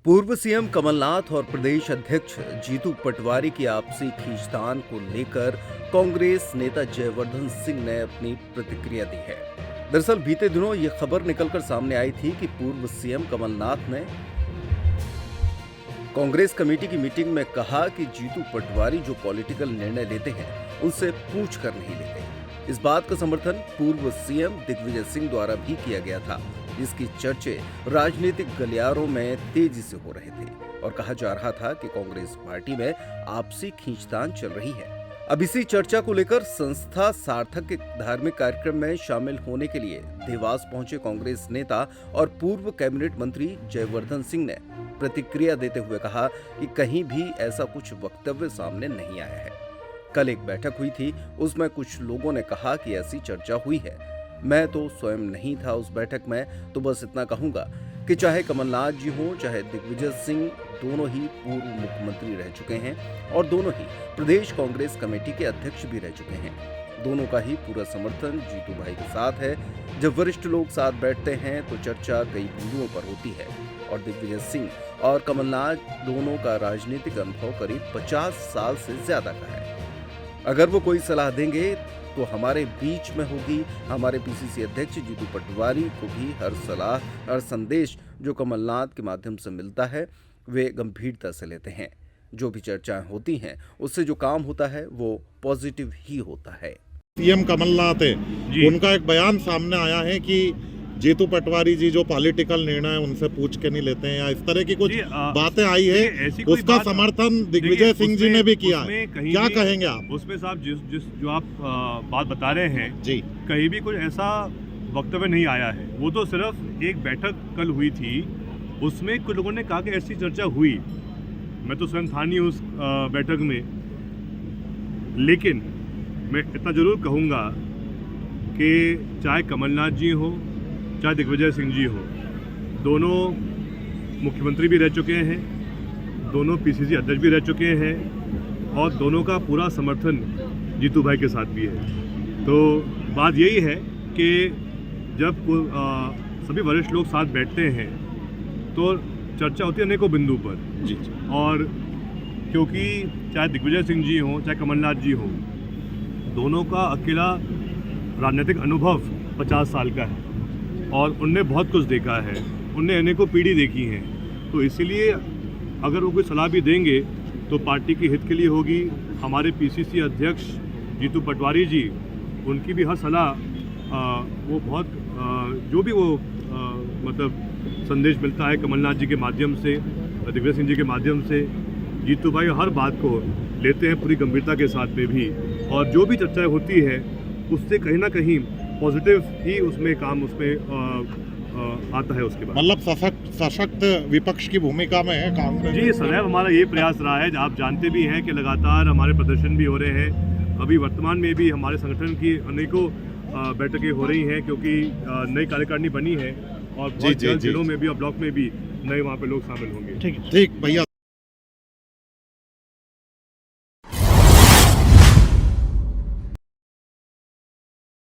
पूर्व सीएम कमलनाथ और प्रदेश अध्यक्ष जीतू पटवारी की आपसी खींचतान को लेकर कांग्रेस नेता जयवर्धन सिंह ने अपनी प्रतिक्रिया दी है। दरअसल बीते दिनों ये खबर निकलकर सामने आई थी कि पूर्व सीएम कमलनाथ ने कांग्रेस कमेटी की मीटिंग में कहा कि जीतू पटवारी जो पॉलिटिकल निर्णय लेते हैं उनसे पूछ कर नहीं लेते। इस बात का समर्थन पूर्व सीएम दिग्विजय सिंह द्वारा भी किया गया था, जिसकी चर्चे राजनीतिक गलियारों में तेजी से हो रहे थे और कहा जा रहा था कि कांग्रेस पार्टी में आपसी खींचतान चल रही है। अब इसी चर्चा को लेकर संस्था सार्थक के धार्मिक कार्यक्रम में शामिल होने के लिए देवास पहुंचे कांग्रेस नेता और पूर्व कैबिनेट मंत्री जयवर्धन सिंह ने प्रतिक्रिया देते हुए कहा कि कहीं भी ऐसा कुछ वक्तव्य सामने नहीं आया है। कल एक बैठक हुई थी, उसमें कुछ लोगों ने कहा कि ऐसी चर्चा हुई है। मैं तो स्वयं नहीं था उस बैठक में, तो बस इतना कहूंगा कि चाहे कमलनाथ जी हो चाहे दिग्विजय सिंह, दोनों ही पूर्व मुख्यमंत्री रह चुके हैं और दोनों ही प्रदेश कांग्रेस कमेटी के अध्यक्ष भी रह चुके हैं। दोनों का ही पूरा समर्थन जीतू भाई के साथ है। जब वरिष्ठ लोग साथ बैठते हैं तो चर्चा कई बिंदुओं पर होती है और दिग्विजय सिंह और कमलनाथ दोनों का राजनीतिक अनुभव करीब 50 साल से ज्यादा का है। अगर वो कोई सलाह देंगे तो हमारे बीच में होगी। हमारे पीसीसी अध्यक्ष जीतू पटवारी को भी हर सलाह, हर संदेश जो कमलनाथ के माध्यम से मिलता है वे गंभीरता से लेते हैं। जो भी चर्चाएं होती हैं उससे जो काम होता है वो पॉजिटिव ही होता है। सीएम कमलनाथ है, उनका एक बयान सामने आया है कि जीतू पटवारी जी जो पॉलिटिकल निर्णय उनसे पूछ के नहीं लेते हैं या इस तरह की कुछ बातें आई है, उसका समर्थन दिग्विजय सिंह जी ने भी किया है। क्या कहेंगे आप उसमें? साहब जिस जो आप बात बता रहे हैं जी, कहीं भी कुछ ऐसा वक्तव्य नहीं आया है। वो तो सिर्फ एक बैठक कल हुई थी, उसमें कुछ लोगों ने कहा कि ऐसी चर्चा हुई। मैं तो स्वयं था नहीं उस बैठक में, लेकिन मैं इतना जरूर कहूँगा कि चाहे कमलनाथ जी हो चाहे दिग्विजय सिंह जी हो, दोनों मुख्यमंत्री भी रह चुके हैं, दोनों पीसीसी अध्यक्ष भी रह चुके हैं और दोनों का पूरा समर्थन जीतू भाई के साथ भी है। तो बात यही है कि जब सभी वरिष्ठ लोग साथ बैठते हैं तो चर्चा होती है अनेकों बिंदु पर जी। और क्योंकि चाहे दिग्विजय सिंह जी हों चाहे कमलनाथ जी हों, दोनों का अकेला राजनीतिक अनुभव 50 साल का है और उनने बहुत कुछ देखा है, उनने अनेकों पीढ़ी देखी हैं। तो इसीलिए अगर वो कोई सलाह भी देंगे तो पार्टी के हित के लिए होगी। हमारे पीसीसी अध्यक्ष जीतू पटवारी जी, उनकी भी हर सलाह वो बहुत जो भी वो मतलब संदेश मिलता है कमलनाथ जी के माध्यम से, दिग्विजय सिंह जी के माध्यम से, जीतू भाई हर बात को लेते हैं पूरी गंभीरता के साथ में भी। और जो भी चर्चाएँ होती है उससे कहीं ना कहीं पॉजिटिव ही उसमें काम उसमें आता है। उसके बाद मतलब सशक्त विपक्ष की भूमिका में है कांग्रेस जी। सदैव हमारा ये प्रयास रहा है। आप जानते भी हैं कि लगातार हमारे प्रदर्शन भी हो रहे हैं। अभी वर्तमान में भी हमारे संगठन की अनेकों बैठकें हो रही हैं क्योंकि नई कार्यकारिणी बनी है और बहुत जल्द जिलों में भी और ब्लॉक में भी नए वहाँ पे लोग शामिल होंगे। ठीक भैया।